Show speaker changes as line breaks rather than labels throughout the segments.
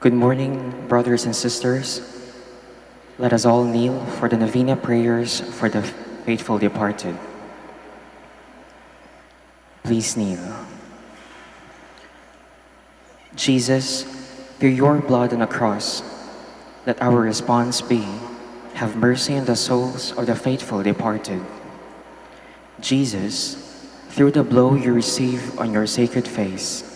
Good morning, brothers and sisters. Let us all kneel for the Novena prayers for the faithful departed. Please kneel. Jesus, through your blood on the cross, let our response be, have mercy on the souls of the faithful departed. Jesus, through the blow you receive on your sacred face,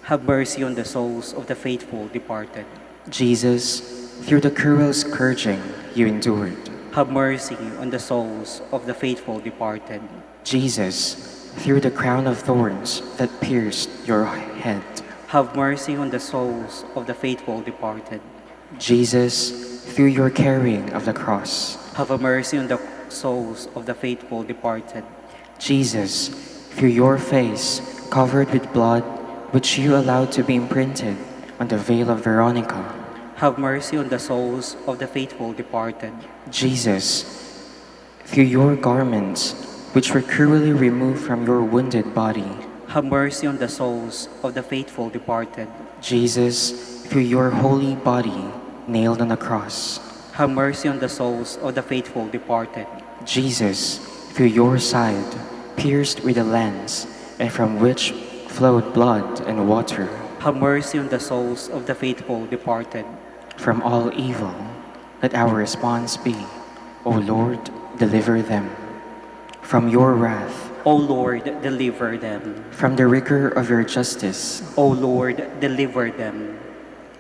have mercy on the souls of the faithful departed.
Jesus, through the cruel scourging you endured,
have mercy on the souls of the faithful departed.
Jesus, through the crown of thorns that pierced your head,
have mercy on the souls of the faithful departed.
Jesus, through your carrying of the cross,
have mercy on the souls of the faithful departed.
Jesus, through your face covered with blood, which you allowed to be imprinted on the veil of Veronica,
have mercy on the souls of the faithful departed.
Jesus, through your garments, which were cruelly removed from your wounded body,
have mercy on the souls of the faithful departed.
Jesus, through your holy body nailed on the cross,
have mercy on the souls of the faithful departed.
Jesus, through your side pierced with a lance, and from which flowed blood and water,
have mercy on the souls of the faithful departed.
From all evil, let our response be, O Lord, deliver them. From your wrath,
O Lord, deliver them.
from the rigor of your justice,
O Lord, deliver them.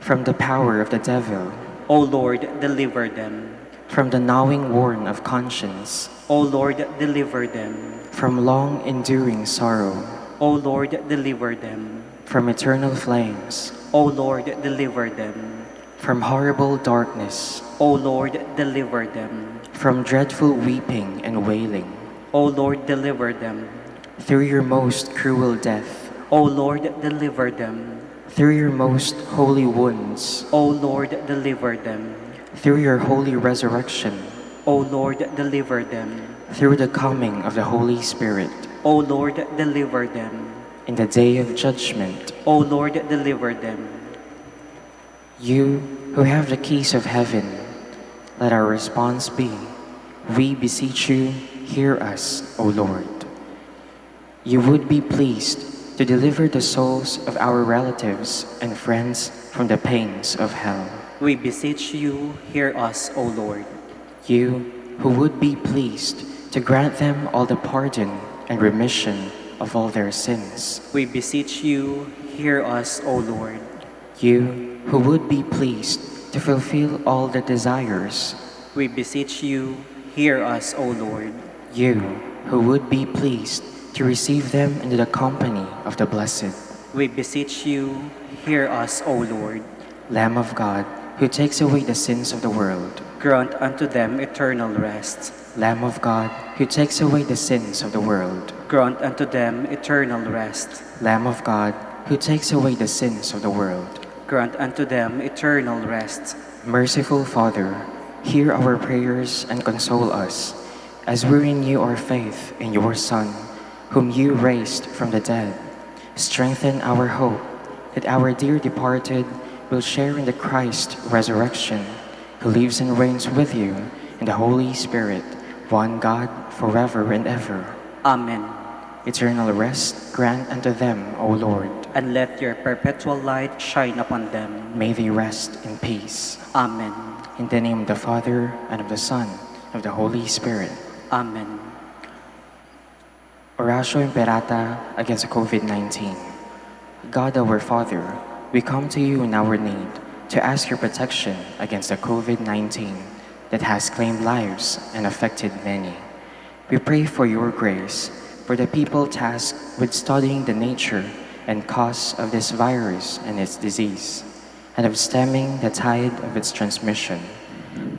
from the power of the devil,
O Lord, deliver them.
from the gnawing warn of conscience,
O Lord, deliver them.
from long enduring sorrow,
O Lord, deliver them.
from eternal flames,
O Lord, deliver them.
from horrible darkness,
O Lord, deliver them.
from dreadful weeping and wailing,
O Lord, deliver them.
through your most cruel death,
O Lord, deliver them.
through your most holy wounds,
O Lord, deliver them.
through your holy resurrection,
O Lord, deliver them.
through the coming of the Holy Spirit,
O Lord, deliver them.
in the day of judgment,
O Lord, deliver them.
you who have the keys of heaven, let our response be, we beseech you, hear us, O Lord. You would be pleased to deliver the souls of our relatives and friends from the pains of hell.
We beseech you, hear us, O Lord.
You who would be pleased to grant them all the pardon and remission of all their sins.
We beseech you, hear us, O Lord.
You who would be pleased to fulfill all their desires.
We beseech you, hear us, O Lord.
You who would be pleased to receive them into the company of the blessed.
We beseech you, hear us, O Lord.
Lamb of God, who takes away the sins of the world,
Grant unto them eternal rest.
Lamb of God, who takes away the sins of the world,
Grant unto them eternal rest.
Lamb of God, who takes away the sins of the world,
Grant unto them eternal rest.
Merciful Father, hear our prayers and console us as we renew our faith in your Son, whom you raised from the dead. Strengthen our hope that our dear departed will share in the Christ resurrection, who lives and reigns with you in the Holy Spirit, one God, forever and ever.
Amen.
Eternal rest grant unto them, O Lord.
And let your perpetual light shine upon them.
May they rest in peace.
Amen.
In the name of the Father, and of the Son, and of the Holy Spirit.
Amen.
Oratio Imperata against COVID-19. God our Father, we come to you in our need to ask your protection against the COVID-19 that has claimed lives and affected many. We pray for your grace for the people tasked with studying the nature and cause of this virus and its disease, and of stemming the tide of its transmission.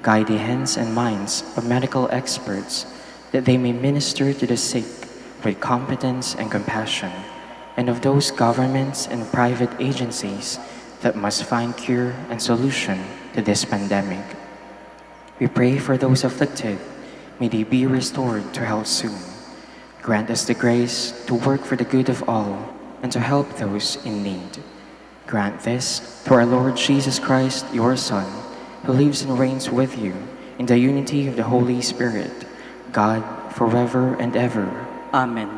Guide the hands and minds of medical experts that they may minister to the sick with competence and compassion, and of those governments and private agencies that must find cure and solution to this pandemic. We pray for those afflicted, may they be restored to health soon. Grant us the grace to work for the good of all and to help those in need. Grant this through our Lord Jesus Christ, your Son, who lives and reigns with you in the unity of the Holy Spirit, God, forever and ever.
Amen.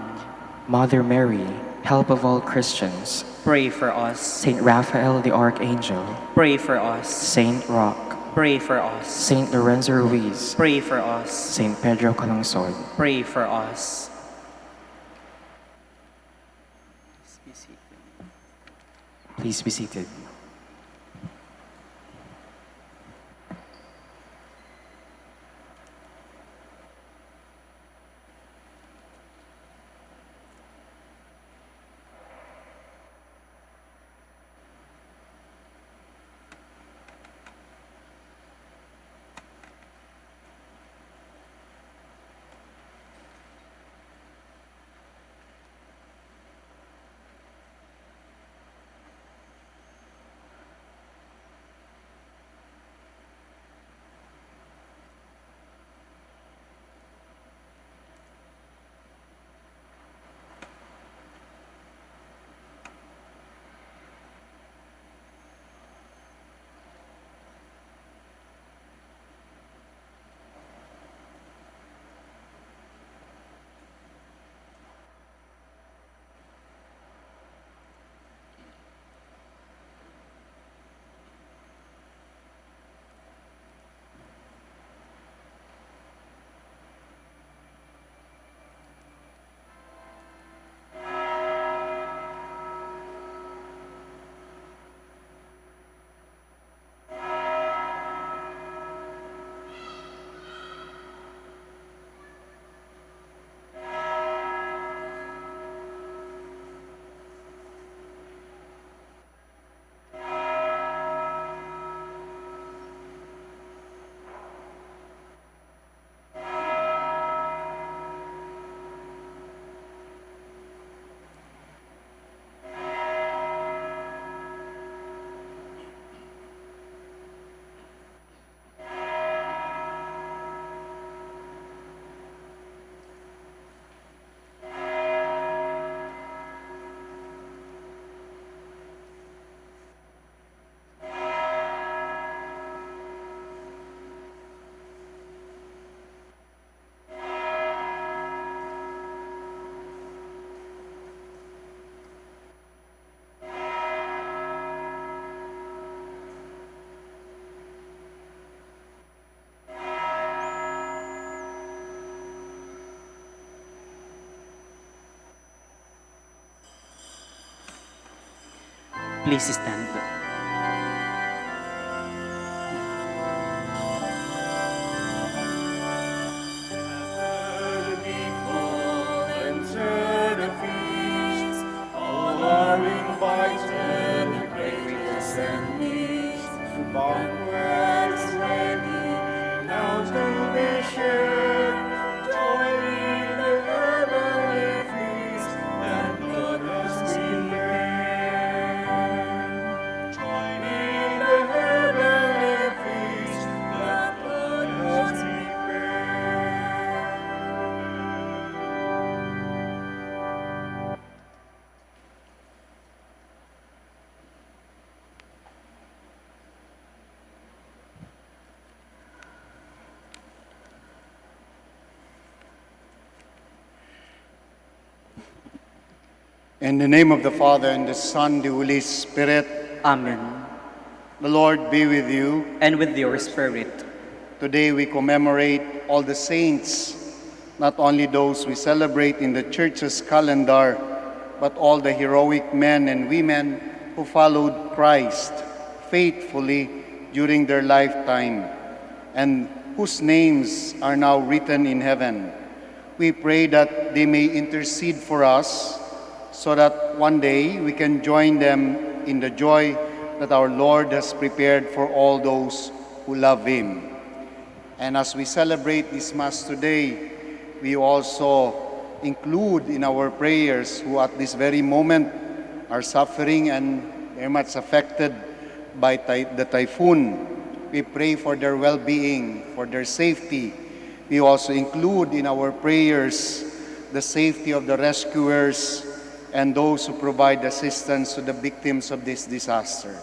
Mother Mary, help of all Christians,
Pray for us.
Saint Raphael the Archangel,
Pray for us.
Saint Roch,
Pray for us.
Saint Lorenzo Ruiz,
Pray for us.
Saint Pedro Calungsod.
Pray for us.
Please be seated.
Please stand.
All are invited, the greatest and least. Banquets ready, now to be shared. Join in the heavenly feast, and let us prepare. Join in the heavenly feast, and let us prepare.
In the name of the Father, and the Son, the Holy Spirit,
Amen.
the Lord be with you.
And with your spirit.
Today we commemorate all the saints, not only those we celebrate in the Church's calendar, but all the heroic men and women who followed Christ faithfully during their lifetime, and whose names are now written in heaven. We pray that they may intercede for us, so that one day we can join them in the joy that our Lord has prepared for all those who love Him. And as we celebrate this Mass today, we also include in our prayers who at this very moment are suffering and very much affected by the typhoon. We pray for their well-being, for their safety. We also include in our prayers the safety of the rescuers and those who provide assistance to the victims of this disaster.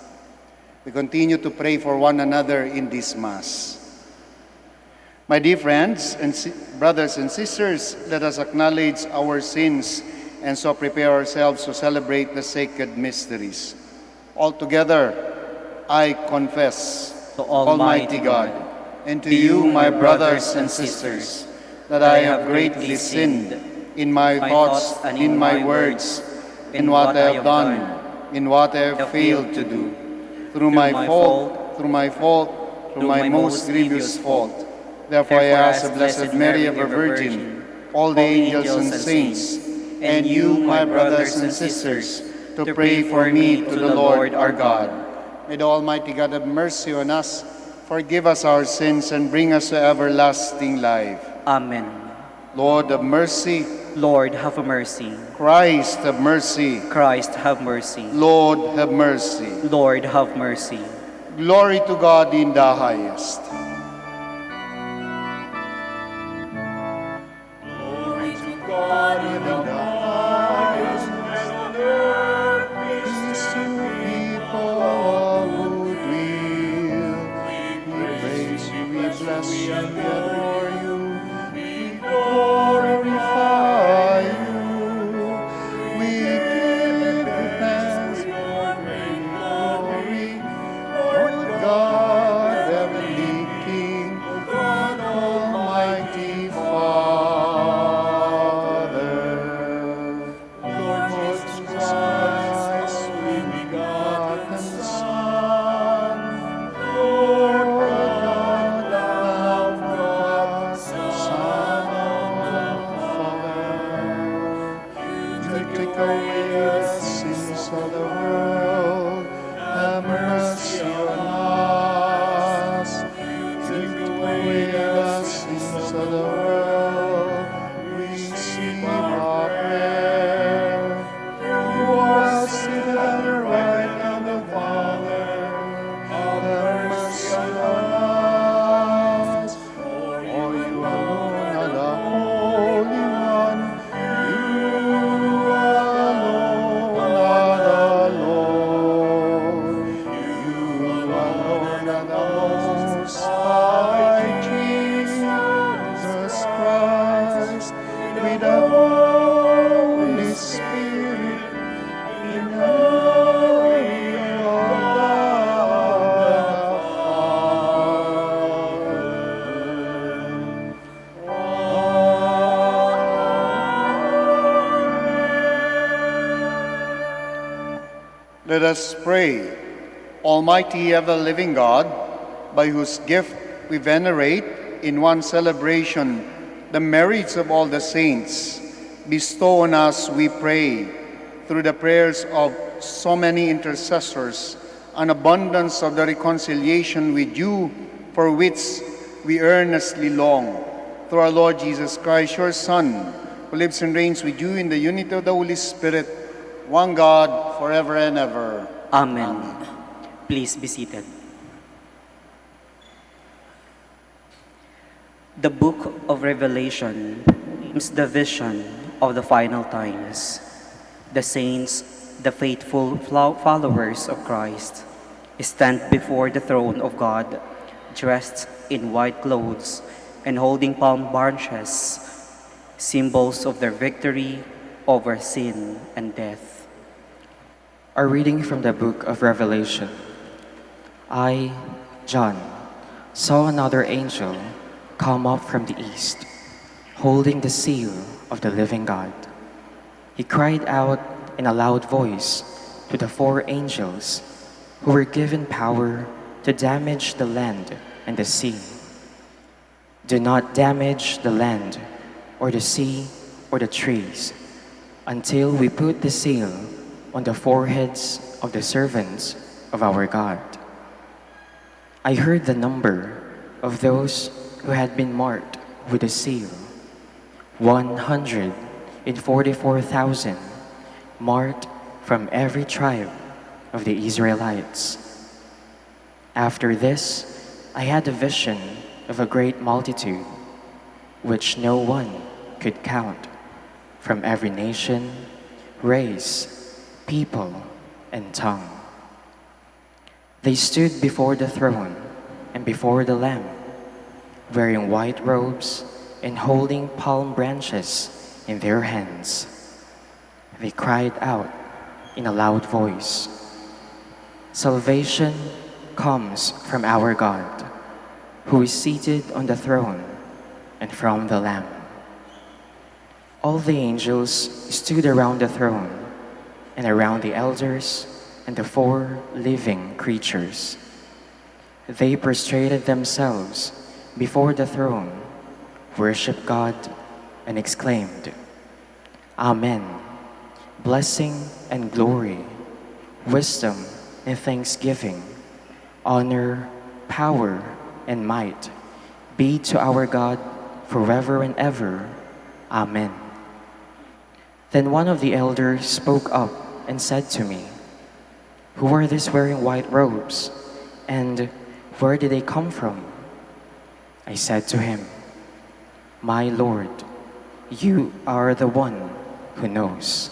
We continue to pray for one another in this Mass. My dear friends and brothers and sisters, let us acknowledge our sins and so prepare ourselves to celebrate the sacred mysteries. Altogether, I confess
To Almighty God,
and to you, my brothers and sisters, that I have greatly sinned in my thoughts and in my words, in what I have done, in what I have failed to do, through my fault, through my most grievous fault. Therefore I ask the Blessed Mary, ever Virgin, all the angels and saints, and you, my brothers and sisters, to pray for me to the Lord our God. May the Almighty God have mercy on us, forgive us our sins, and bring us to everlasting life.
Amen.
Lord have mercy.
Lord, have mercy.
Christ have mercy.
Christ, have mercy.
Lord have mercy.
Lord, have mercy.
Glory to God in the highest.
Glory to God in the highest, and on earth peace to people of good will. We praise you, we bless you, we adore you, we glorify you. We give you thanks for your great glory, Lord God, heavenly King, O God, Almighty Father. Lord Jesus Christ, sweet begotten Son, Lord God, Lamb of God, Son of the Father, you take away the sins of the world, have mercy on us. Take away the sins of the world, receive our prayer. You are seated at the right hand of the Father, have mercy on us. For you alone are the Holy One, you alone are the Lord, you alone are the Most High, Jesus Christ, with the Holy Spirit, in the glory of God the Father. Let us pray. Almighty ever-living God, by whose gift we venerate in one celebration the merits of all the saints, bestow on us, we pray, through the prayers of so many intercessors, an abundance of the reconciliation with you for which we earnestly long. Through our Lord Jesus Christ, your Son, who lives and reigns with you in the unity of the Holy Spirit, one God, forever and ever.
Amen. Please be seated. The book of Revelation is the vision of the final times. The saints, the faithful followers of Christ, stand before the throne of God, dressed in white clothes and holding palm branches, symbols of their victory over sin and death.
A reading from the book of Revelation. I, John, saw another angel come up from the east, holding the seal of the living God. He cried out in a loud voice to the four angels who were given power to damage the land and the sea. Do not damage the land or the sea or the trees until we put the seal on the foreheads of the servants of our God. I heard the number of those who had been marked with a seal, 144,000, marked from every tribe of the Israelites. After this, I had a vision of a great multitude, which no one could count, from every nation, race, people, and tongue. They stood before the throne and before the Lamb, wearing white robes and holding palm branches in their hands. They cried out in a loud voice, "Salvation comes from our God, who is seated on the throne, and from the Lamb." All the angels stood around the throne and around the elders and the four living creatures. They prostrated themselves before the throne, worshiped God, and exclaimed, "Amen. Blessing and glory, wisdom and thanksgiving, honor, power, and might be to our God forever and ever. Amen." Then one of the elders spoke up and said to me, "Who are these wearing white robes, and where did they come from?" I said to him, "My Lord, you are the one who knows."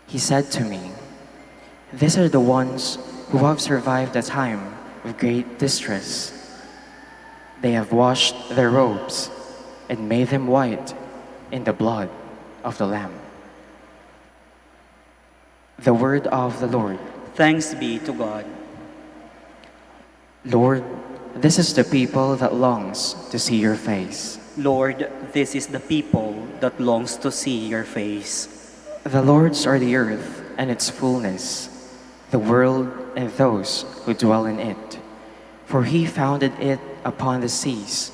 He said to me, "These are the ones who have survived a time of great distress. They have washed their robes and made them white in the blood of the Lamb." The word of the Lord.
Thanks be to God.
Lord, this is the people that longs to see your face.
Lord, this is the people that longs to see your face.
The Lord's are the earth and its fullness, the world and those who dwell in it. For he founded it upon the seas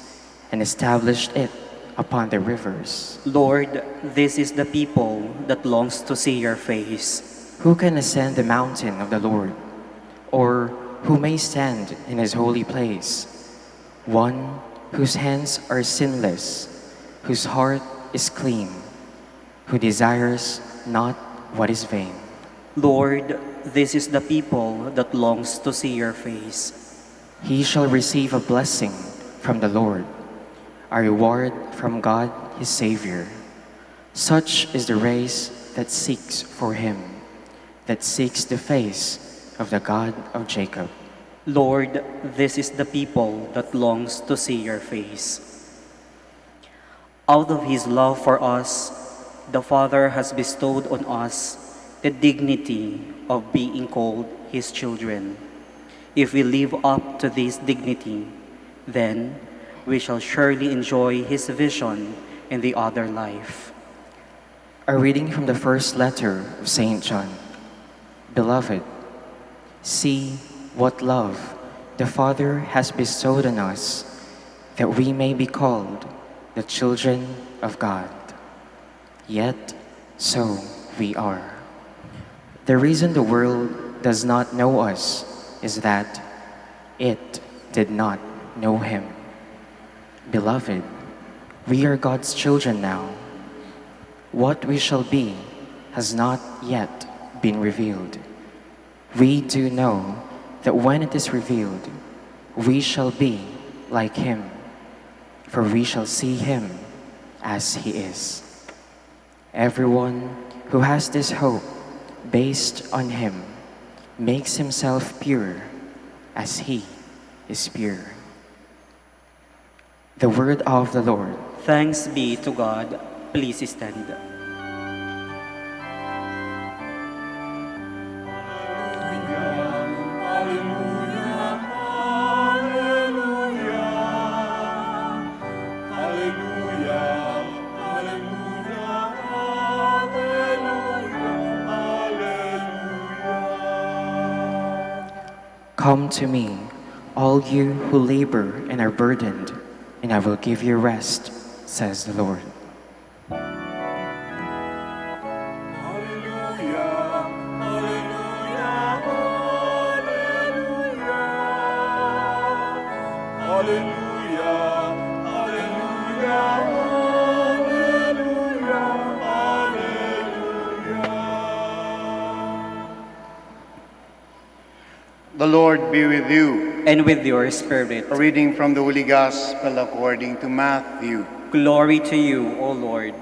and established it upon the rivers.
Lord, this is the people that longs to see your face.
Who can ascend the mountain of the Lord, or who may stand in his holy place? One whose hands are sinless, whose heart is clean, who desires not what is vain.
Lord, this is the people that longs to see your face.
He shall receive a blessing from the Lord, a reward from God his Savior. Such is the race that seeks for him, that seeks the face of the God of Jacob.
Lord, this is the people that longs to see your face. Out of his love for us, the Father has bestowed on us the dignity of being called his children. If we live up to this dignity, then we shall surely enjoy his vision in the other life.
A reading from the first letter of St. John. Beloved, see what love the Father has bestowed on us, that we may be called the children of God. Yet, so we are. The reason the world does not know us is that it did not know him. Beloved, we are God's children now. What we shall be has not yet been revealed. We do know that when it is revealed, we shall be like him, for we shall see him as he is. Everyone who has this hope based on him makes himself pure as he is pure. The word of the Lord.
Thanks be to God. Please stand.
Come to me, all you who labor and are burdened, and I will give you rest, says the Lord.
The Lord be with you.
And with your spirit.
A reading from the Holy Gospel according to Matthew.
Glory to you, O Lord.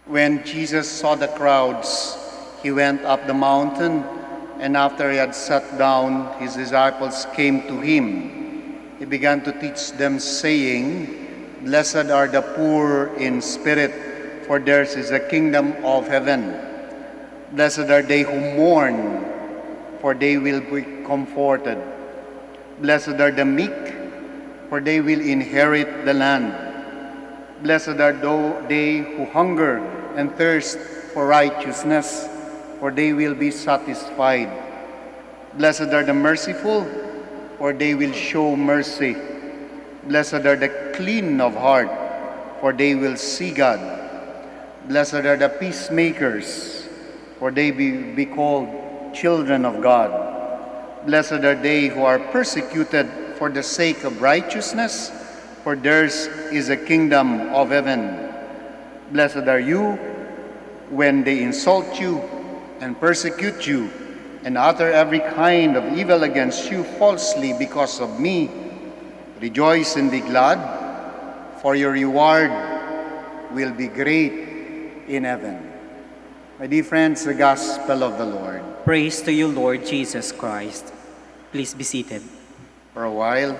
When Jesus saw the crowds, he went up the mountain, and after he had sat down, his disciples came to him. He began to teach them, saying, "Blessed are the poor in spirit, for theirs is the kingdom of heaven. Blessed are they who mourn, for they will be comforted. Blessed are the meek, for they will inherit the land. Blessed are they who hunger and thirst for righteousness, for they will be satisfied. Blessed are the merciful, for they will show mercy. Blessed are the clean of heart, for they will see God. Blessed are the peacemakers, for they will be called children of God. Blessed are they who are persecuted for the sake of righteousness, for theirs is the kingdom of heaven. Blessed are you when they insult you and persecute you and utter every kind of evil against you falsely because of me. Rejoice and be glad, for your reward will be great in heaven." My dear friends, the Gospel of the Lord.
Praise to you, Lord Jesus Christ. Please be seated.
For a while,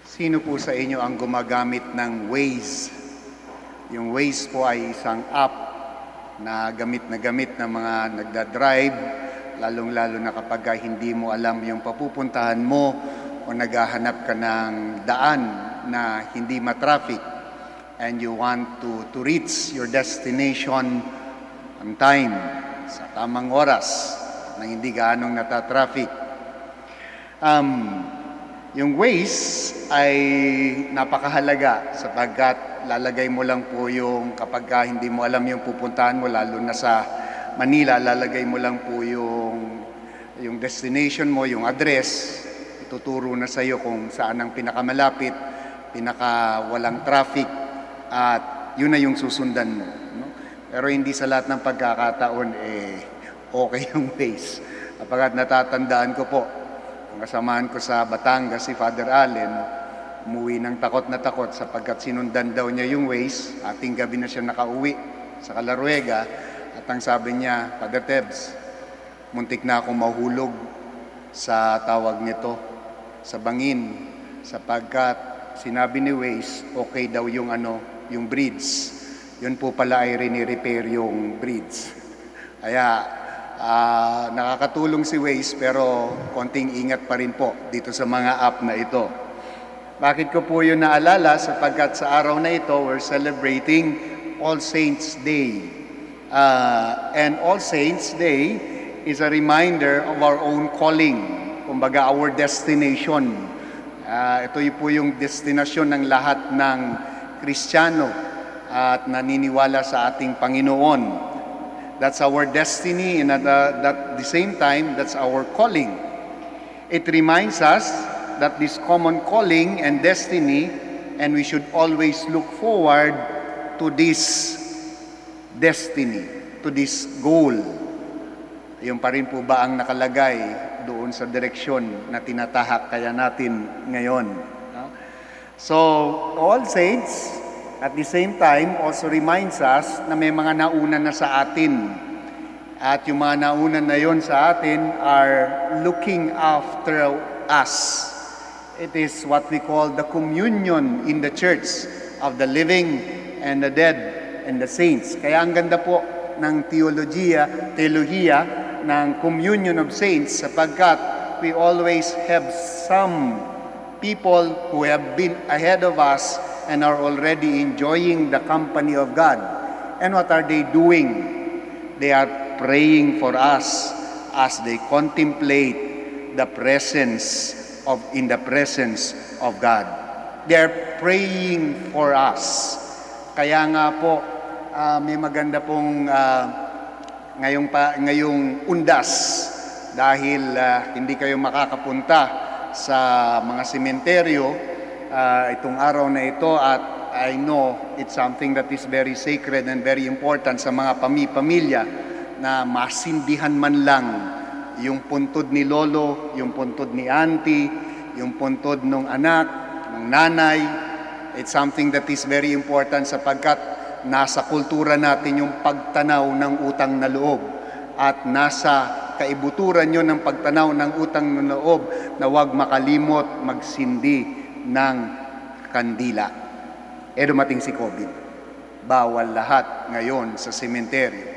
sino po sa inyo ang gumagamit ng Waze? Yung Waze po ay isang app na gamit ng mga nagdadrive, lalong-lalo na kapag hindi mo alam yung papupuntahan mo o naghahanap ka ng daan na hindi matraffic and you want to reach your destination on time, sa tamang oras, na hindi gaanong natatraffic. Yung Waze ay napakahalaga sapagkat lalagay mo lang po yung kapag hindi mo alam yung pupuntahan mo, lalo na sa Manila, lalagay mo lang po yung destination mo, yung address, ituturo na sa iyo kung saan ang pinakamalapit, walang traffic, at yun na yung susundan mo. No? Pero hindi sa lahat ng pagkakataon okay yung Waze. Kapag natatandaan ko po, ang kasamahan ko sa Batangas, si Father Allen, umuwi ng takot na takot sapagkat sinundan daw niya yung Waze. Ating gabi na siya nakauwi sa Calaruega. At ang sabi niya, "Father Tebs, muntik na akong mahulog sa tawag nito, sa bangin, sapagkat sinabi ni Waze, okay daw yung bridge. Yun po pala ay rini-repair yung bridge." Kaya nakakatulong si Waze, pero konting ingat pa rin po dito sa mga app na ito. Bakit ko po yun naalala? Sapagkat sa araw na ito, we're celebrating All Saints Day. And All Saints Day is a reminder of our own calling, kumbaga our destination. Ito po yung destinasyon ng lahat ng Kristiyano at naniniwala sa ating Panginoon. That's our destiny, and at the same time, that's our calling. It reminds us that this common calling and destiny, and we should always look forward to this destiny, to this goal. Yung pa rin po ba ang nakalagay doon sa direksyon na tinatahak kaya natin ngayon? So, All Saints, at the same time, also reminds us na may mga nauna na sa atin. At yung mga nauna na yon sa atin are looking after us. It is what we call the communion in the church of the living and the dead and the saints. Kaya ang ganda po ng teolohiya ng communion of saints sapagkat we always have some people who have been ahead of us and are already enjoying the company of God. And what are they doing? They are praying for us as they contemplate the presence in the presence of God. They are praying for us. Kaya nga po, may maganda pong ngayong undas dahil hindi kayo makakapunta sa mga sementeryo itong araw na ito, at I know it's something that is very sacred and very important sa mga pamilya na masindihan man lang yung puntod ni lolo, yung puntod ni auntie, yung puntod ng anak, ng nanay. It's something that is very important sapagkat nasa kultura natin yung pagtanaw ng utang na loob at nasa kaibuturan nyo ng pagtanaw ng utang na loob na huwag makalimot magsindi ng kandila. Dumating si COVID. Bawal lahat ngayon sa sementeryo.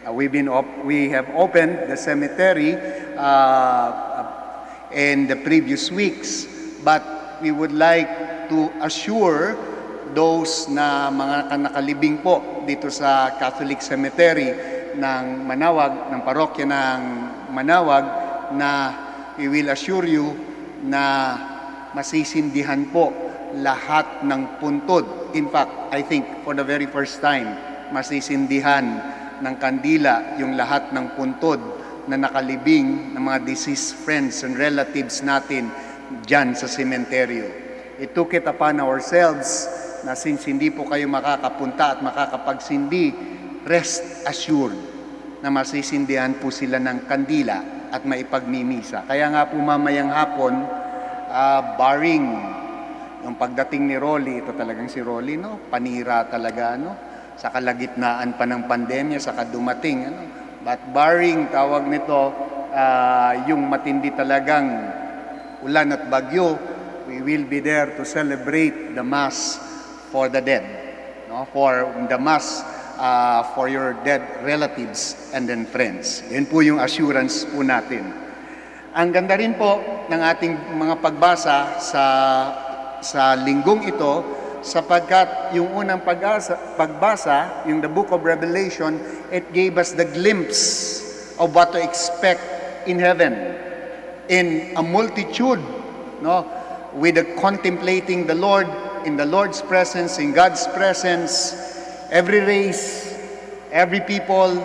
We have opened the cemetery in the previous weeks, but we would like to assure those na mga nakalibing po dito sa Catholic Cemetery ng Manaoag, ng parokya ng Manaoag, na we will assure you na masisindihan po lahat ng puntod. In fact, I think for the very first time, masisindihan ng kandila yung lahat ng puntod na nakalibing ng mga deceased friends and relatives natin dyan sa sementeryo. We took it upon ourselves na since hindi po kayo makakapunta at makakapagsindi, rest assured na masisindihan po sila ng kandila at maipagmimisa. Kaya nga po mamayang hapon, barring yung pagdating ni Rolly, ito talagang si Rolly, no? Panira talaga, no? Sa kalagitnaan pa ng pandemya, saka dumating, ano? But barring, tawag nito, yung matindi talagang ulan at bagyo, we will be there to celebrate the Mass for the dead, no? For the Mass for your dead relatives and then friends. Yun po yung assurance po natin. Ang ganda rin po ng ating mga pagbasa sa linggong ito, sapagkat yung unang pagbasa, yung the book of Revelation, it gave us the glimpse of what to expect in heaven. In a multitude, no, with the contemplating the Lord, in the Lord's presence, in God's presence, every race, every people,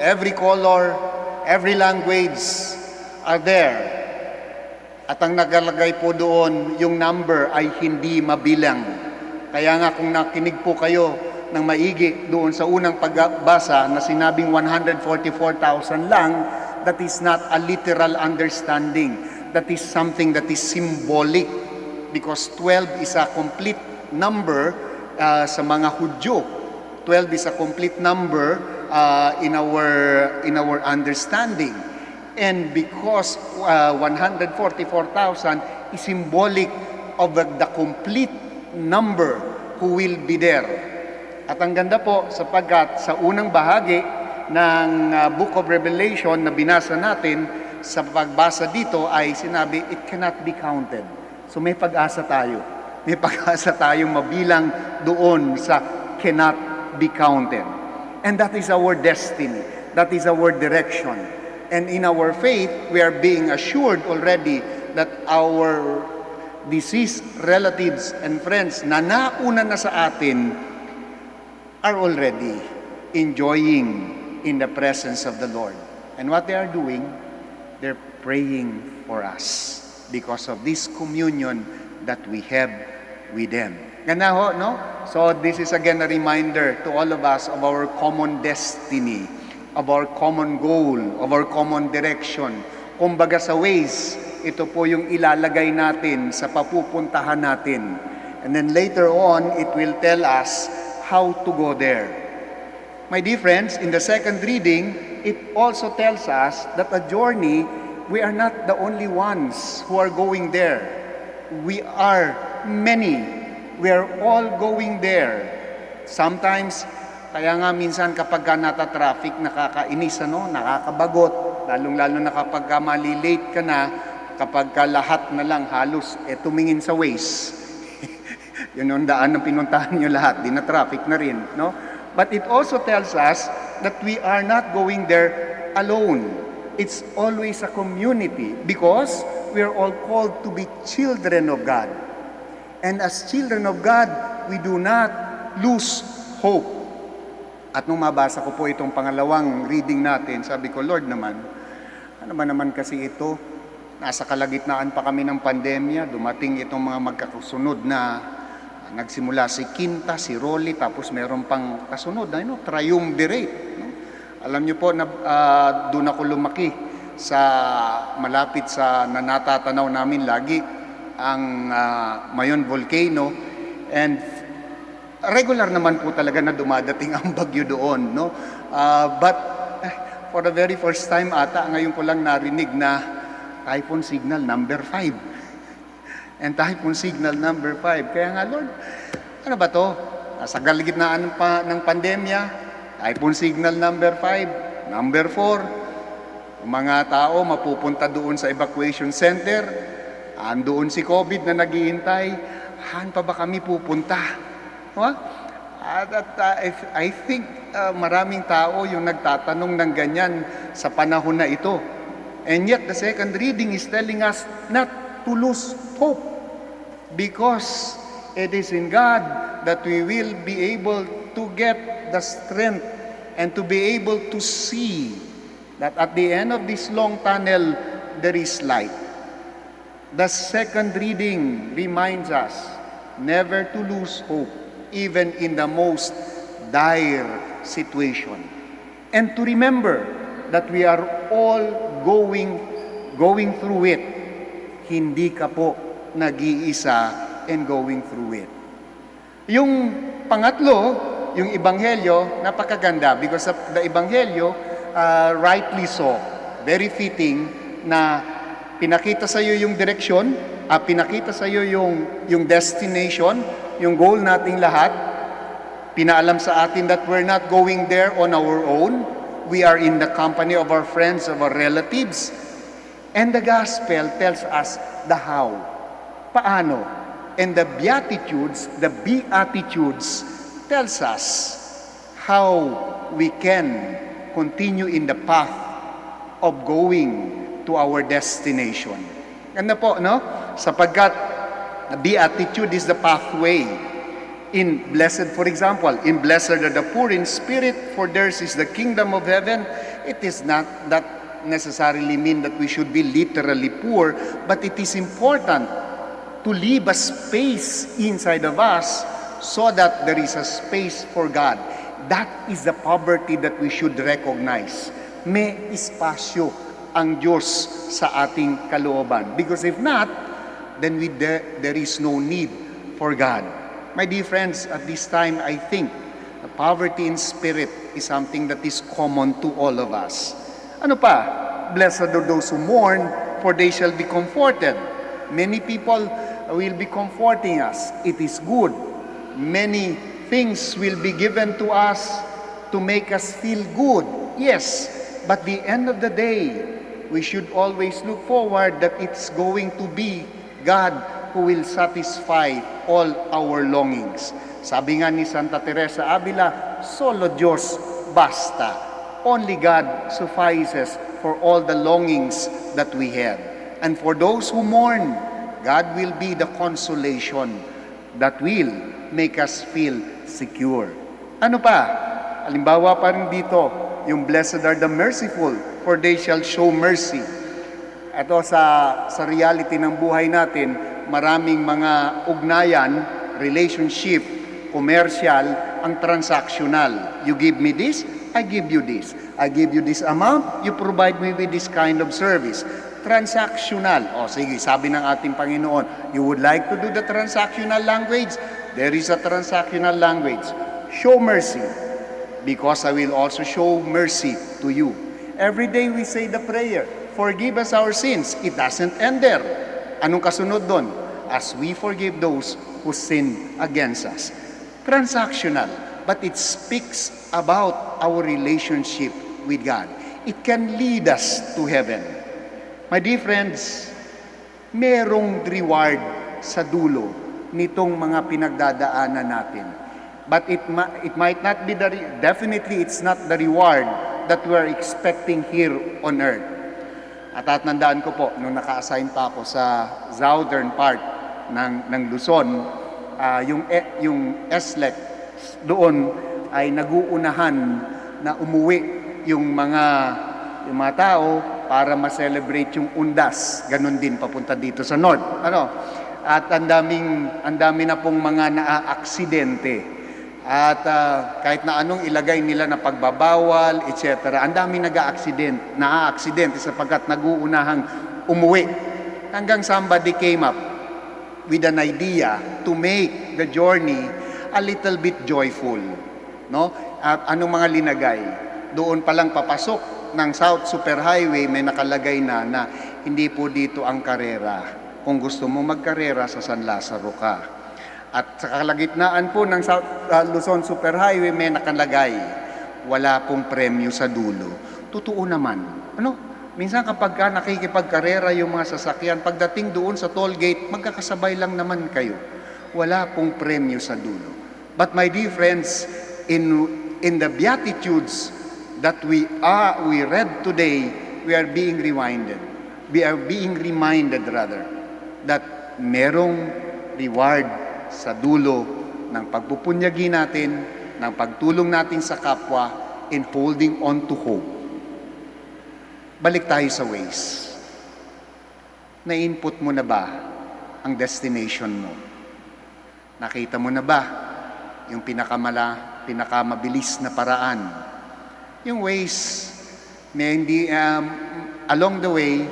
every color, every language are there. At ang nagalagay po doon, yung number ay hindi mabilang. Kaya nga kung nakinig po kayo ng maigi doon sa unang pagbasa na sinabing 144,000 lang, that is not a literal understanding. That is something that is symbolic. Because 12 is a complete number sa mga Hudyo. 12 is a complete number in our understanding. And because 144,000 is symbolic of the complete number who will be there. At ang ganda po sapagkat sa unang bahagi ng Book of Revelation na binasa natin, sa pagbasa dito ay sinabi, it cannot be counted. So may pag-asa tayo. May pag-asa tayong mabilang doon sa cannot be counted. And that is our destiny. That is our direction. And in our faith, we are being assured already that our deceased relatives and friends na nauna na sa atin are already enjoying in the presence of the Lord. And what they are doing, they're praying for us because of this communion that we have with them. Ganda ho, no? So this is again a reminder to all of us of our common destiny, of our common goal, of our common direction. Kumbaga sa ways, ito po yung ilalagay natin sa papupuntahan natin. And then later on, it will tell us how to go there. My dear friends, in the second reading, it also tells us that a journey, we are not the only ones who are going there. We are many. We are all going there. Sometimes, kaya nga minsan kapag ka nata-traffic, nakakainis, nakakabagot, lalong-lalo na kapag ka malilate ka na, kapag ka lahat na lang halos tumingin sa Waze. Yun yung daan na pinuntahan nyo lahat, di na traffic na rin. No? But it also tells us that we are not going there alone. It's always a community because we are all called to be children of God. And as children of God, we do not lose hope. At nung mabasa ko po itong pangalawang reading natin, sabi ko, Lord naman, ano ba naman kasi ito? Nasa kalagitnaan pa kami ng pandemya, dumating itong mga magkakasunod na nagsimula si Quinta, si Rolly, tapos meron pang kasunod na triumvirate. No? Alam niyo po, doon ako lumaki sa malapit sa natatanaw namin lagi ang Mayon Volcano, and regular naman po talaga na dumadating ang bagyo doon, no? But for the very first time ata, ngayon ko lang narinig na typhoon signal number 5. And typhoon signal number 5. Kaya nga, Lord, ano ba to? Nasa gitnaan ng pandemya, typhoon signal number 5, number 4. Ang mga tao mapupunta doon sa evacuation center, andoon si COVID na naghihintay, haan pa ba kami pupunta? I think maraming tao yung nagtatanong ng ganyan sa panahon na ito. And yet, the second reading is telling us not to lose hope, because it is in God that we will be able to get the strength and to be able to see that at the end of this long tunnel, there is light. The second reading reminds us never to lose hope, even in the most dire situation. And to remember that we are all going through it. Hindi ka po nag-iisa and going through it. Yung pangatlo, yung Ebanghelyo, napakaganda because the Ebanghelyo, rightly so, very fitting na pinakita sa iyo yung direksyon, pinakita sa iyo yung destination, yung goal nating lahat, pinaalam sa atin that we're not going there on our own. We are in the company of our friends, of our relatives. And the gospel tells us the how. Paano? And the beatitudes tells us how we can continue in the path of going to our destination. Ano po, no? Sapagkat the beatitude is the pathway. In blessed, for example, in blessed are the poor in spirit, for theirs is the kingdom of heaven. It is not that necessarily mean that we should be literally poor, but it is important to leave a space inside of us so that there is a space for God. That is the poverty that we should recognize. May espasyo ang Diyos sa ating kalooban. Because if not, then there is no need for God. My dear friends, at this time, I think the poverty in spirit is something that is common to all of us. Ano pa? Blessed are those who mourn, for they shall be comforted. Many people will be comforting us. It is good. Many things will be given to us to make us feel good. Yes, but the end of the day, we should always look forward that it's going to be God who will satisfy all our longings. Sabi nga ni Santa Teresa Avila, solo Diyos basta. Only God suffices for all the longings that we have. And for those who mourn, God will be the consolation that will make us feel secure. Ano pa? Halimbawa pa rin dito, yung blessed are the merciful, for they shall show mercy. Ito sa reality ng buhay natin, maraming mga ugnayan, relationship, commercial, ang transactional. You give me this, I give you this. I give you this amount, you provide me with this kind of service. Transactional. O sige, sabi ng ating Panginoon, you would like to do the transactional language? There is a transactional language. Show mercy, because I will also show mercy to you. Every day we say the prayer, forgive us our sins. It doesn't end there. Anong kasunod doon? As we forgive those who sin against us. Transactional, but it speaks about our relationship with God. It can lead us to heaven. My dear friends, merong reward sa dulo nitong mga pinagdadaanan natin. But it might not be definitely it's not the reward that we are expecting here on earth. At nandaan ko po, nung naka-assign pa ako sa southern part ng Luzon, yung SLEC doon ay naguunahan na umuwi yung mga tao para ma-celebrate yung undas. Ganon din papunta dito sa north. At ang dami na pong mga naa-aksidente. At kahit na anong ilagay nila na pagbabawal, etc. Ang dami naa-aksidente sapagkat naguunahang umuwi. Hanggang somebody came up with an idea to make the journey a little bit joyful. No? At anong mga linagay? Doon palang papasok ng South Superhighway, may nakalagay na hindi po dito ang karera. Kung gusto mo magkarera, sa San Lazaro ka. At sa kalagitnaan po ng Luzon Superhighway, may nakalagay, wala pong premyo sa dulo. Totoo naman. Minsan kapag nakikipagkarera yung mga sasakyan, pagdating doon sa toll gate, magkakasabay lang naman kayo. Wala pong premyo sa dulo. But my dear friends, in the Beatitudes that we read today, we are being reminded. We are being reminded that merong reward sa dulo ng pagpupunyagi natin, ng pagtulong natin sa kapwa, in holding on to hope. Balik tayo sa ways. Na-input mo na ba ang destination mo? Nakita mo na ba yung pinakamabilis na paraan? Yung ways, may hindi, along the way,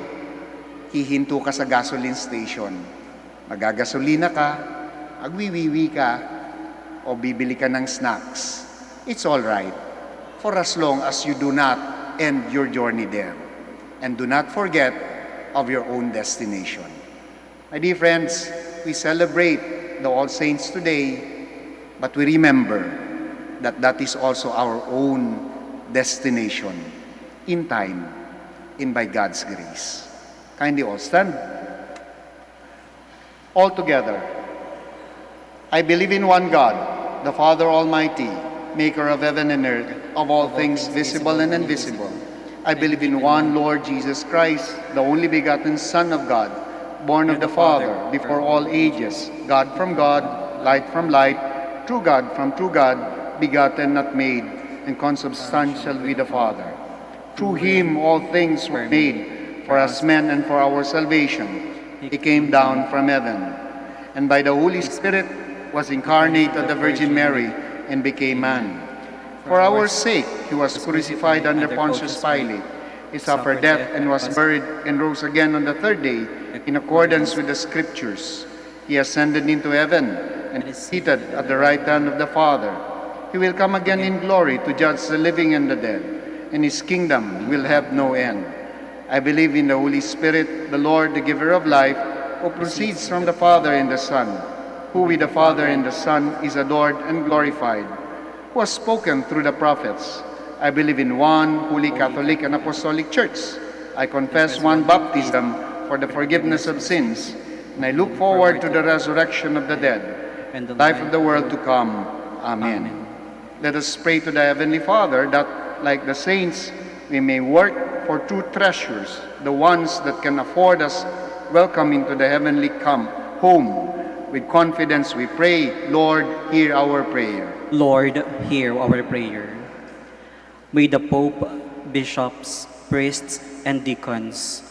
hihinto ka sa gasoline station. Magagasolina ka, magwiwiwi ka, o bibili ka ng snacks. It's all right, for as long as you do not end your journey there. And do not forget of your own destination. My dear friends, we celebrate the All Saints today, but we remember that that is also our own destination in time, and by God's grace. Kindly all stand. All together. I believe in one God, the Father Almighty, maker of heaven and earth, of all things visible and invisible. I believe in one Lord Jesus Christ, the only begotten Son of God, born of the Father, before all ages, God from God, light from light, true God from true God, begotten, not made, and consubstantial with the Father. Through him all things were made, for us men and for our salvation. He came down from heaven, and by the Holy Spirit was incarnate of the Virgin Mary and became man. For our sake he was crucified under Pontius Pilate. He suffered death and was buried and rose again on the third day in accordance with the Scriptures. He ascended into heaven and is seated at the right hand of the Father. He will come again in glory to judge the living and the dead, and his kingdom will have no end. I believe in the Holy Spirit, the Lord, the giver of life, who proceeds from the Father and the Son, who with the Father and the Son is adored and glorified, who has spoken through the prophets. I believe in one holy Catholic and Apostolic Church. I confess one baptism for the forgiveness of sins, and I look forward to the resurrection of the dead and the life of the world to come. Amen. Let us pray to the Heavenly Father that, like the saints, we may work for true treasures, the ones that can afford us welcome into the heavenly home. With confidence we pray, Lord, hear our prayer.
Lord, hear our prayer. May the Pope, bishops, priests, and deacons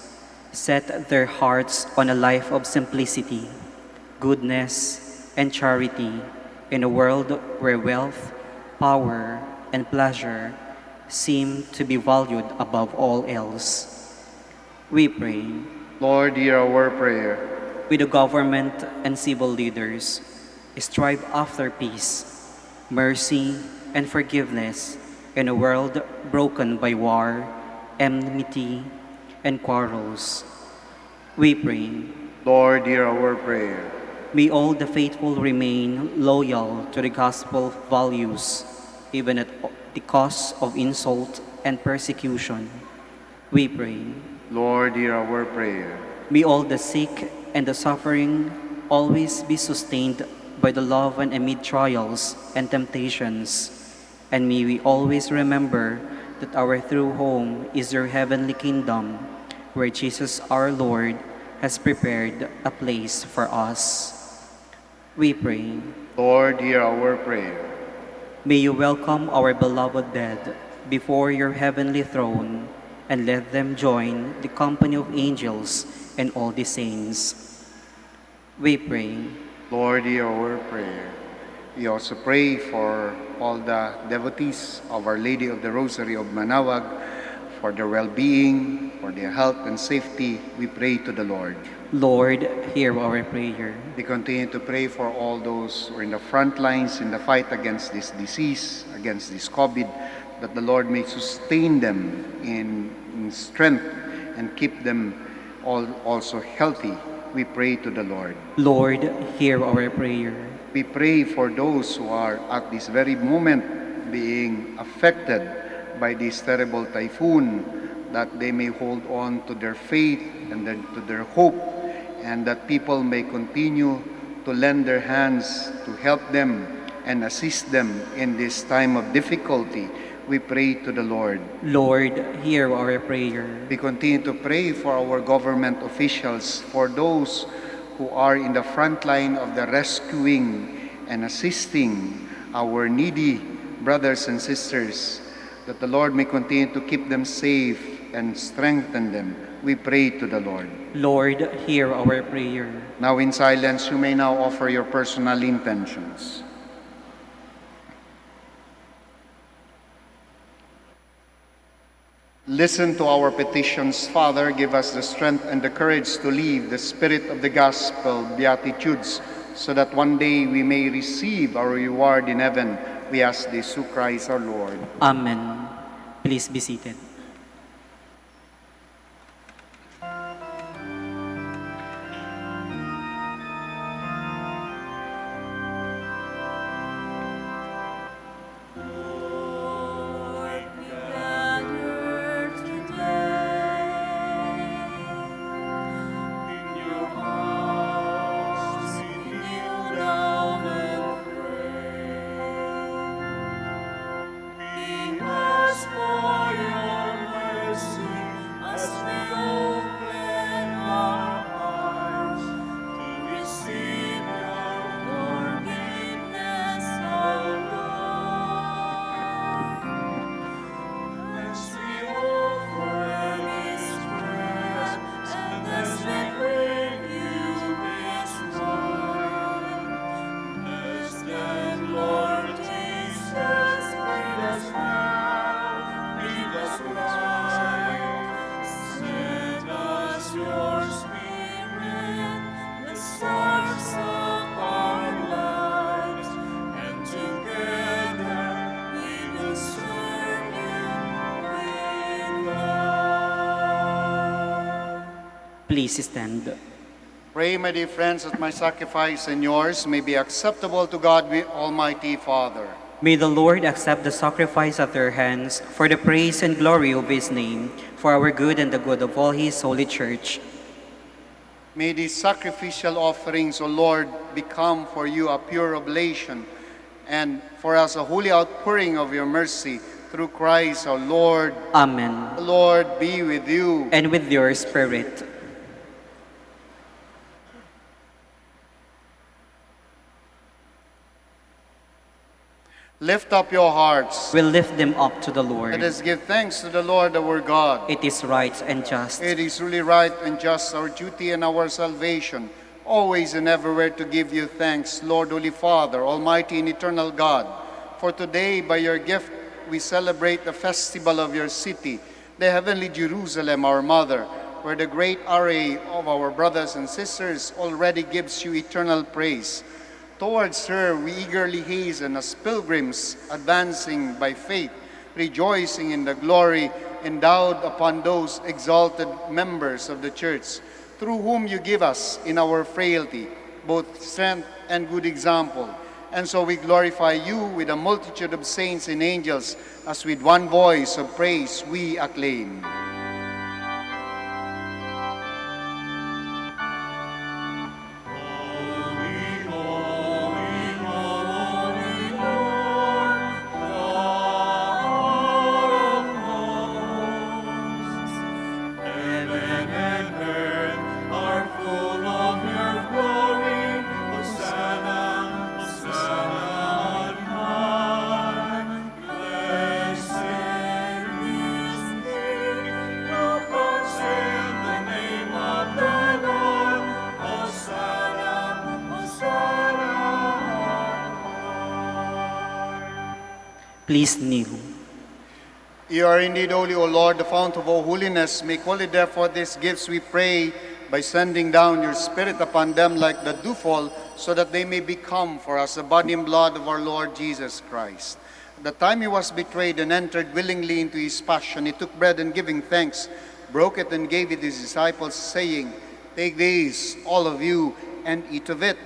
set their hearts on a life of simplicity, goodness, and charity in a world where wealth, power, and pleasure seem to be valued above all else. We pray.
Lord, hear our prayer.
With the government and civil leaders, strive after peace, mercy, and forgiveness in a world broken by war, enmity, and quarrels. We pray.
Lord, hear our prayer.
May all the faithful remain loyal to the gospel values, even at the cost of insult and persecution. We pray.
Lord, hear our prayer.
May all the sick and the suffering always be sustained by the love and amid trials and temptations. And may we always remember that our true home is your heavenly kingdom, where Jesus our Lord has prepared a place for us. We pray.
Lord, hear our prayer.
May you welcome our beloved dead before your heavenly throne, and let them join the company of angels and all the saints. We pray.
Lord, hear our prayer. We also pray for all the devotees of Our Lady of the Rosary of Manaoag, for their well-being, for their health and safety, we pray to the Lord.
Lord, hear our prayer.
We continue to pray for all those who are in the front lines in the fight against this disease, against this COVID, that the Lord may sustain them in strength and keep them all also healthy. We pray to the Lord.
Lord, hear our prayer.
We pray for those who are at this very moment being affected by this terrible typhoon, that they may hold on to their faith and to their hope, and that people may continue to lend their hands to help them and assist them in this time of difficulty. We pray to the Lord.
Lord, hear our prayer.
We continue to pray for our government officials, for those who are in the front line of the rescuing and assisting our needy brothers and sisters, that the Lord may continue to keep them safe and strengthen them. We pray to the Lord.
Lord, hear our prayer.
Now in silence, you may now offer your personal intentions. Listen to our petitions, Father. Give us the strength and the courage to live the spirit of the gospel beatitudes, so that one day we may receive our reward in heaven. We ask this through Christ our Lord.
Amen. Please be seated. Please stand.
Pray, my dear friends, that my sacrifice and yours may be acceptable to God, the Almighty Father.
May the Lord accept the sacrifice of their hands for the praise and glory of His name, for our good and the good of all His holy church.
May these sacrificial offerings, O Lord, become for you a pure oblation, and for us a holy outpouring of your mercy, through Christ our Lord.
Amen.
The Lord be with you.
And with your spirit.
Lift up your hearts.
We'll lift them up to the Lord.
Let us give thanks to the Lord our God.
It is right and just.
It is really right and just, our duty and our salvation, always and everywhere to give you thanks, Lord, Holy Father, Almighty and eternal God. For today, by your gift, we celebrate the festival of your city, the heavenly Jerusalem, our mother, where the great array of our brothers and sisters already gives you eternal praise. Towards her we eagerly hasten as pilgrims, advancing by faith, rejoicing in the glory endowed upon those exalted members of the Church, through whom you give us in our frailty both strength and good example. And so we glorify you with a multitude of saints and angels, as with one voice of praise we acclaim.
Please kneel.
You are indeed holy, O Lord, the fount of all holiness. Make holy, therefore, these gifts, we pray, by sending down your Spirit upon them like the dewfall, so that they may become for us the body and blood of our Lord Jesus Christ. At the time he was betrayed and entered willingly into his passion, he took bread and giving thanks, broke it and gave it to his disciples, saying, "Take these, all of you, and eat of it.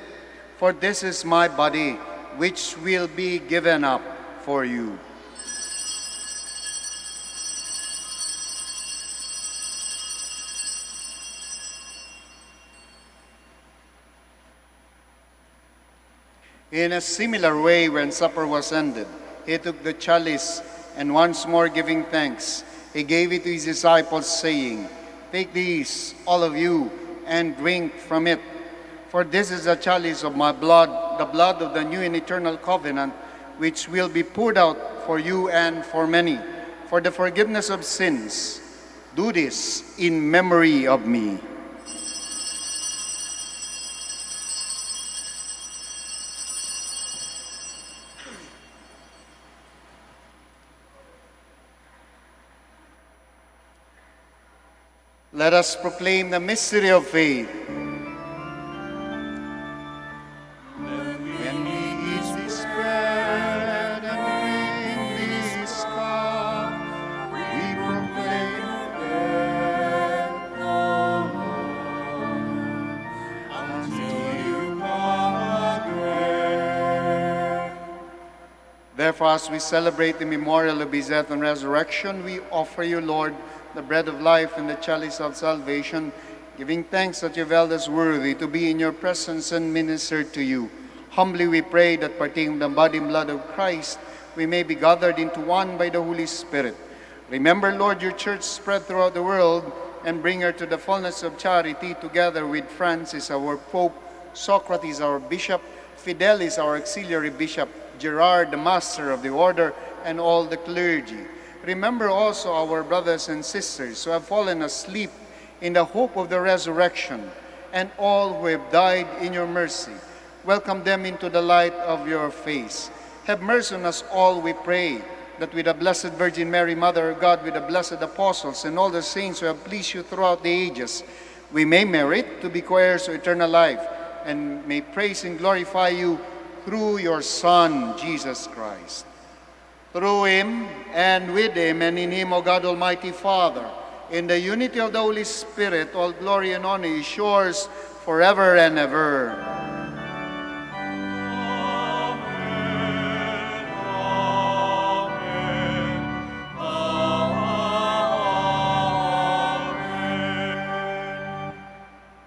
For this is my body, which will be given up for you." In a similar way, when supper was ended, he took the chalice, and once more giving thanks, he gave it to his disciples, saying, "Take these, all of you, and drink from it. For this is the chalice of my blood, the blood of the new and eternal covenant, which will be poured out for you and for many, for the forgiveness of sins. Do this in memory of me." Let us proclaim the mystery of faith. When we eat this bread and drink this cup, we proclaim death, O Lord, until you come again. Therefore, as we celebrate the memorial of his death and resurrection, we offer you, Lord, the bread of life and the chalice of salvation, giving thanks that you've held us worthy to be in your presence and minister to you. Humbly we pray that partaking of the body and blood of Christ, we may be gathered into one by the Holy Spirit. Remember, Lord, your church spread throughout the world, and bring her to the fullness of charity, together with Francis, our Pope, Socrates, our Bishop, Fidelis, our Auxiliary Bishop, Gerard, the Master of the Order, and all the clergy. Remember also our brothers and sisters who have fallen asleep in the hope of the resurrection, and all who have died in your mercy. Welcome them into the light of your face. Have mercy on us all, we pray, that with the Blessed Virgin Mary, Mother of God, with the blessed apostles and all the saints who have pleased you throughout the ages, we may merit to be co-heirs of eternal life, and may praise and glorify you through your Son, Jesus Christ. Through him, and with him, and in him, O God Almighty Father, in the unity of the Holy Spirit, all glory and honor is yours forever and ever.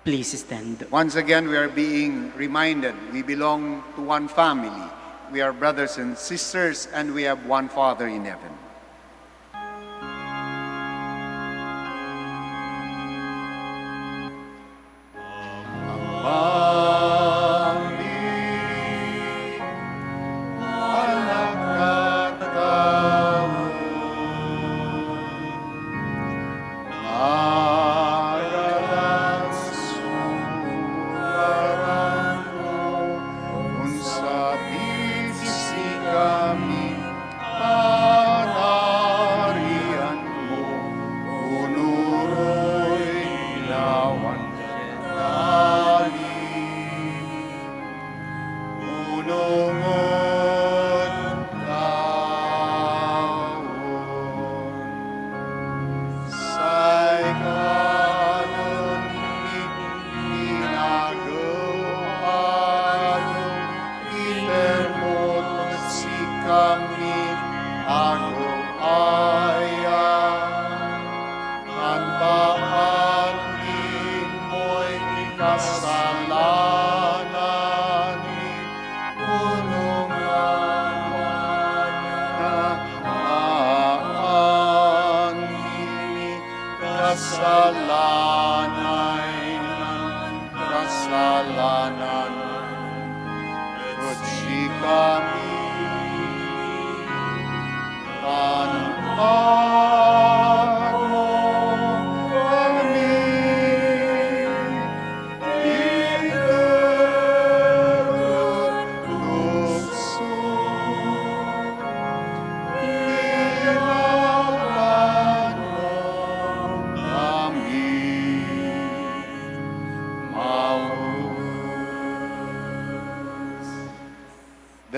Please stand.
Once again, we are being reminded we belong to one family. We are brothers and sisters, and we have one Father in heaven.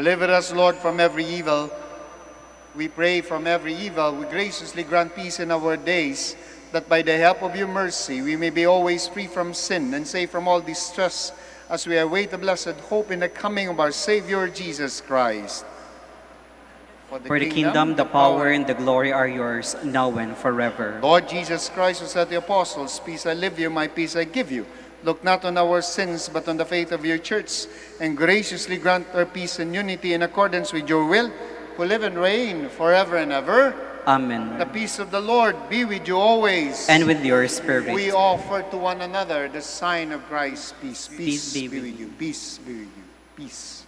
Deliver us, Lord, from every evil. We pray from every evil. We graciously grant peace in our days, that by the help of your mercy we may be always free from sin and safe from all distress, as we await the blessed hope in the coming of our Savior Jesus Christ.
For the kingdom, the power, and the glory are yours, now and forever.
Lord Jesus Christ, who said to the apostles, "Peace I leave you, my peace I give you," look not on our sins, but on the faith of your church, and graciously grant our peace and unity in accordance with your will, who live and reign forever and ever.
Amen.
The peace of the Lord be with you always.
And with your spirit.
We offer to one another the sign of Christ's peace.
Peace be with
you. Peace be with you. Peace.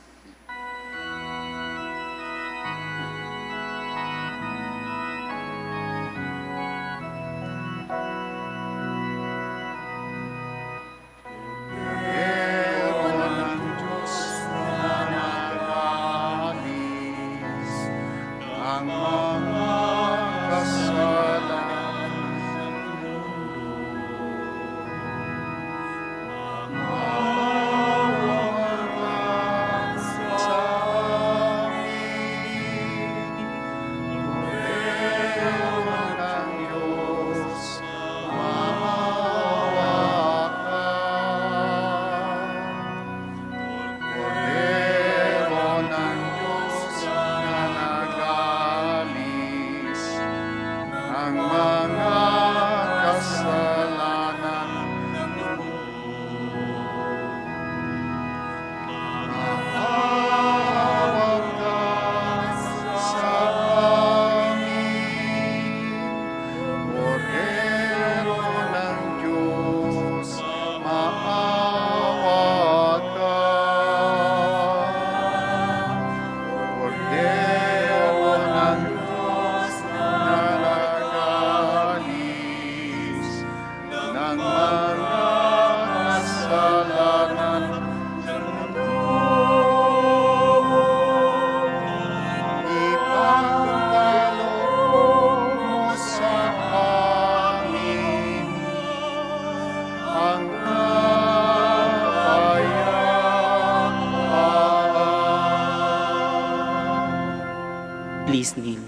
Please kneel.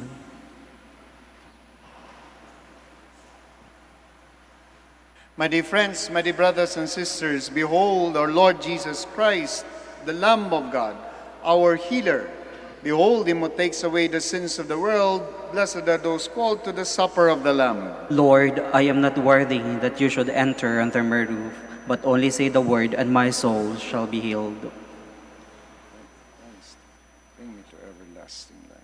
My dear friends, my dear brothers and sisters, behold our Lord Jesus Christ, the Lamb of God, our healer. Behold him who takes away the sins of the world. Blessed are those called to the supper of the Lamb.
Lord, I am not worthy that you should enter under my roof, but only say the word, and my soul shall be healed.
Bring me to everlasting life.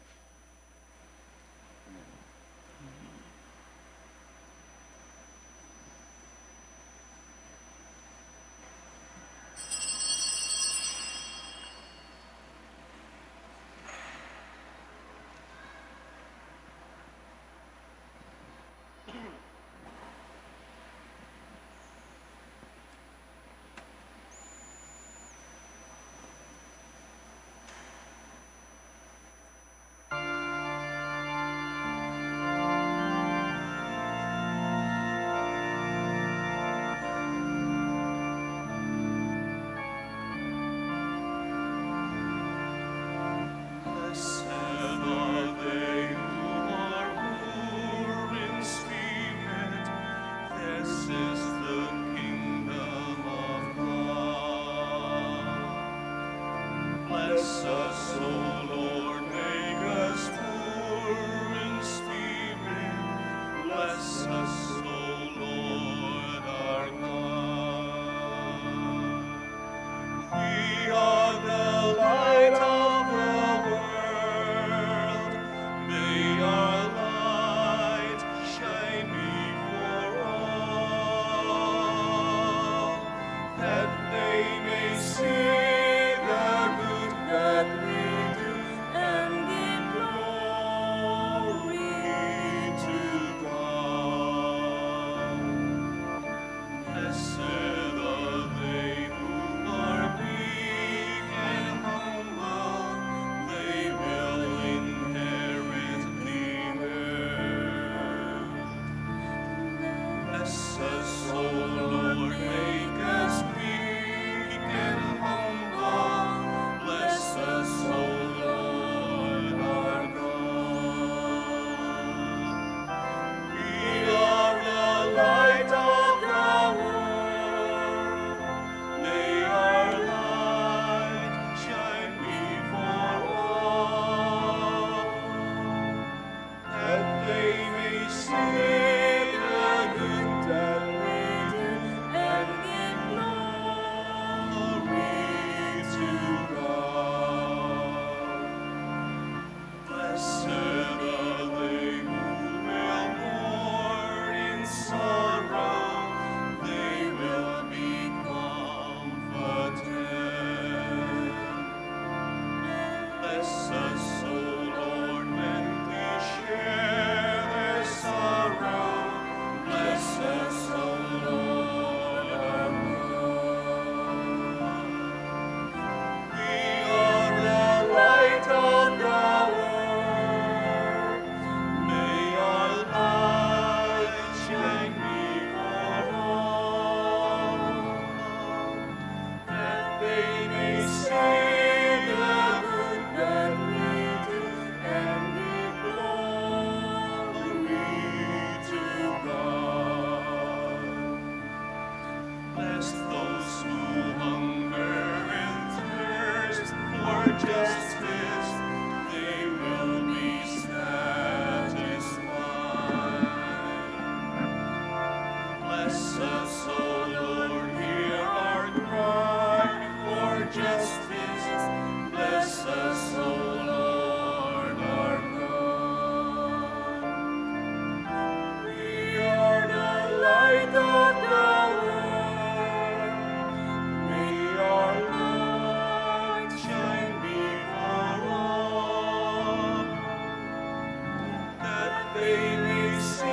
they may see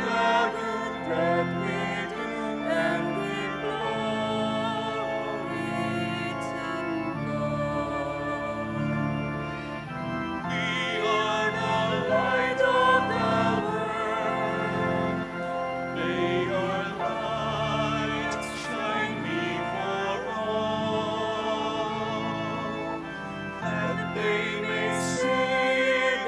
the good that we do and give glory to God. We are the light of the world. May our light shine before all, that they may see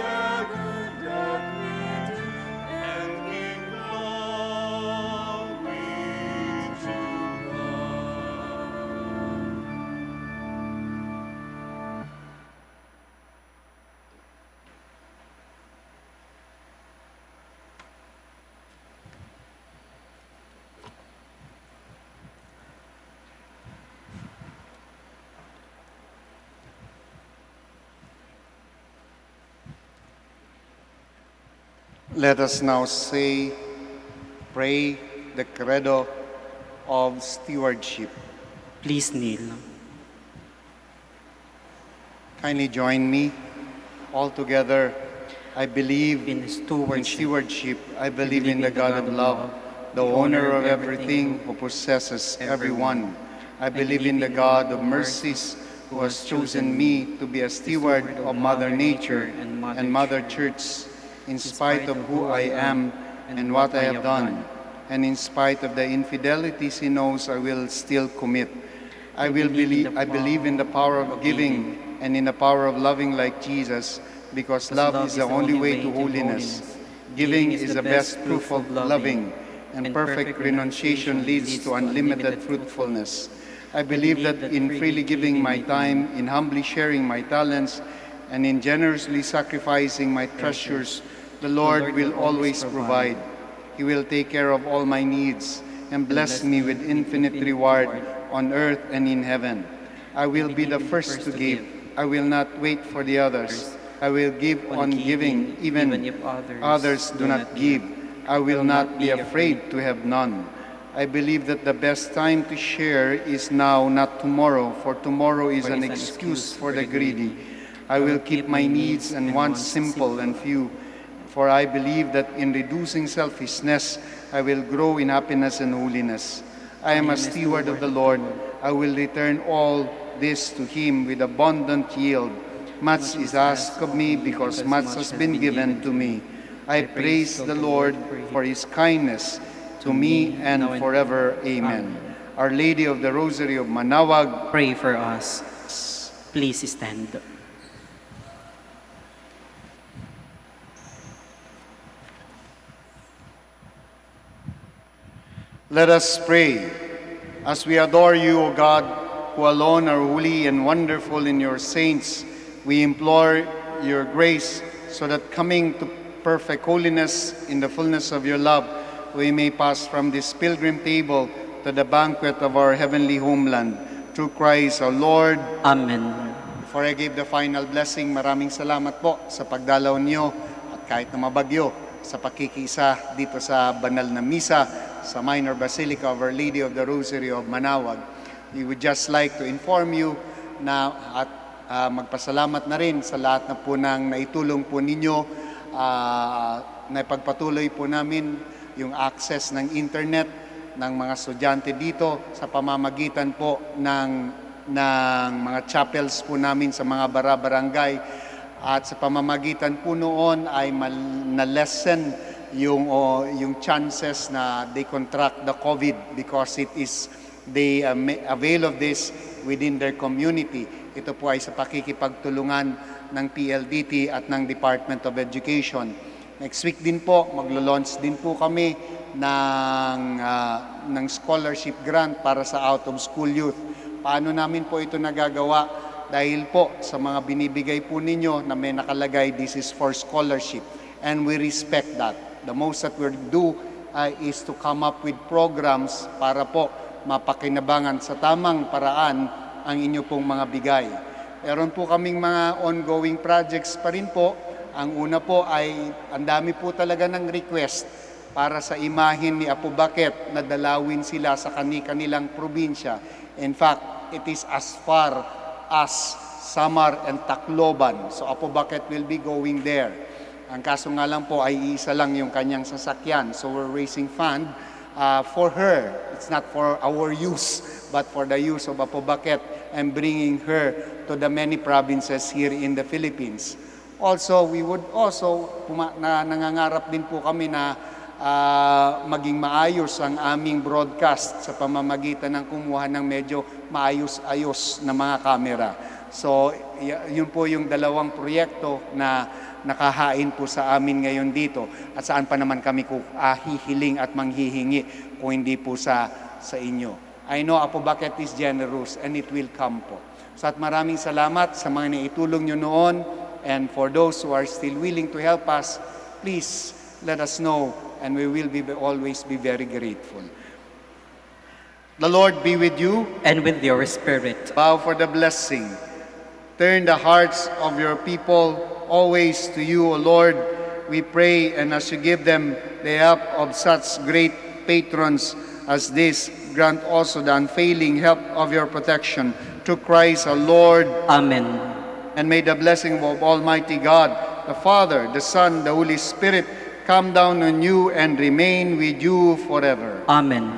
the good that we do and give glory to God.
Let us now pray the credo of stewardship.
Please kneel.
Kindly join me. All together, I believe
In
in
stewardship,
stewardship. I believe in the God of love, the owner of everything, who possesses everyone. I believe in the God of mercies, who has chosen me to be a steward of Mother Nature and Mother Church, in spite of who I am and what I have done, and in spite of the infidelities he knows I will still commit. I believe in the power of giving and in the power of loving like Jesus, because love is the only way to holiness. Giving is the best proof of loving, and perfect renunciation leads to unlimited fruitfulness. I believe that in freely giving my time, in humbly sharing my talents, and in generously sacrificing my treasures, the Lord will always provide. He will take care of all my needs and bless me with infinite reward on earth and in heaven. I will be the first to give. I will not wait for the others. I will give on giving, even if others do not give. I will not be afraid to have none. I believe that the best time to share is now, not tomorrow, for tomorrow is an excuse for the greedy. I will keep my needs and wants simple and few, for I believe that in reducing selfishness, I will grow in happiness and holiness. I am a steward of the Lord. I will return all this to Him with abundant yield. Much is asked of me because much has been given to me. I praise the Lord for His kindness to me and forever. Amen. Our Lady of the Rosary of Manaoag,
pray for us. Please stand.
let us pray. As we adore you, O God, who alone are holy and wonderful in your saints, we implore your grace so that coming to perfect holiness in the fullness of your love, we may pass from this pilgrim table to the banquet of our heavenly homeland. Through Christ our Lord.
Amen.
Before I give the final blessing, maraming salamat po sa pagdalaw niyo at kahit na mabagyo sa pakikisa dito sa banal na misa sa Minor Basilica of Our Lady of the Rosary of Manaoag. We would just like to inform you na at magpasalamat na rin sa lahat na po ng naitulong po ninyo. Na ipagpatuloy po namin yung access ng internet ng mga estudyante dito sa pamamagitan po ng mga chapels po namin sa mga barangay, at sa pamamagitan po noon ay na-lessen yung chances na they contract the COVID because they avail of this within their community. Ito po ay sa pakikipagtulungan ng PLDT at ng Department of Education. Next week din po, maglo-launch din po kami ng scholarship grant para sa out-of-school youth. Paano namin po ito nagagawa? Dahil po sa mga binibigay po ninyo na may nakalagay, this is for scholarship. And we respect that. The most that we do is to come up with programs para po mapakinabangan sa tamang paraan ang inyo pong mga bigay. Meron po kaming mga ongoing projects pa rin po. Ang una po ay ang dami po talaga ng request para sa imahin ni Apo Bakit na dalawin sila sa kanilang probinsya. In fact, it is as far as Samar and Tacloban. So Apo Bakit will be going there. Ang kaso nga lang po ay isa lang yung kanyang sasakyan. So we're raising fund for her. It's not for our use, but for the use of Apo Baket and bringing her to the many provinces here in the Philippines. Also, we would also, nangangarap din po kami na maging maayos ang aming broadcast sa pamamagitan ng kumuha ng medyo maayos-ayos na mga kamera. So, yun po yung dalawang proyekto na nakahain po sa amin ngayon dito at saan pa naman kami hihiling at manghihingi kung hindi po sa inyo. I know Apo Baket is generous and it will come po. So at maraming salamat sa mga naitulong nyo noon, and for those who are still willing to help us, please let us know and we will always be very grateful. The Lord be with you.
And with your spirit.
Bow for the blessing. Turn the hearts of your people always to you, O Lord, we pray, and as you give them the help of such great patrons as this, grant also the unfailing help of your protection through Christ our Lord.
Amen.
And may the blessing of Almighty God, the Father, the Son, the Holy Spirit, come down on you and remain with you forever.
Amen.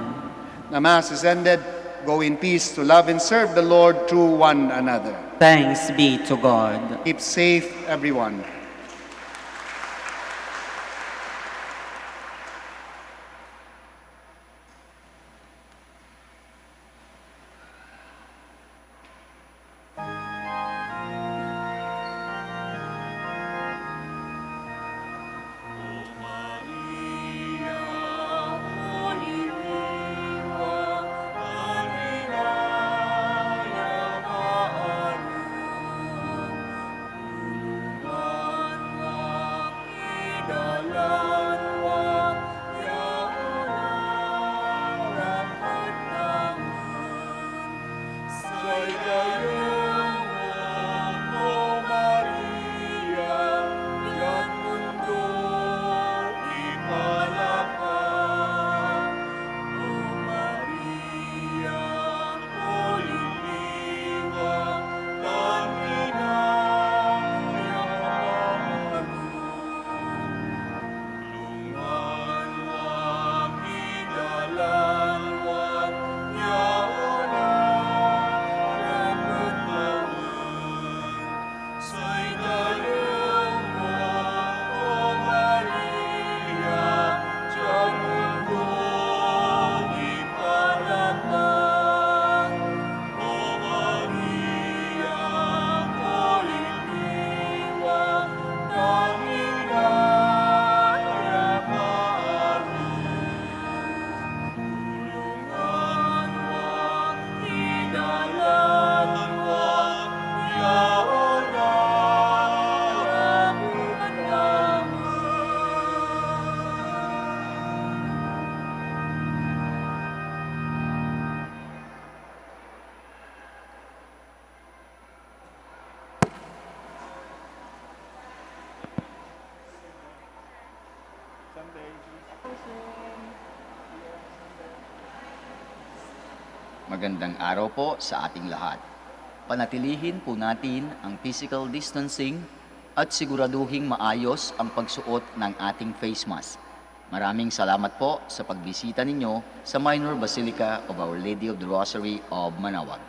The Mass is ended. Go in peace to love and serve the Lord through one another.
Thanks be to God.
Keep safe, everyone.
Magandang araw po sa ating lahat. Panatilihin po natin ang physical distancing at siguraduhing maayos ang pagsuot ng ating face mask. Maraming salamat po sa pagbisita ninyo sa Minor Basilica of Our Lady of the Rosary of Manaoag.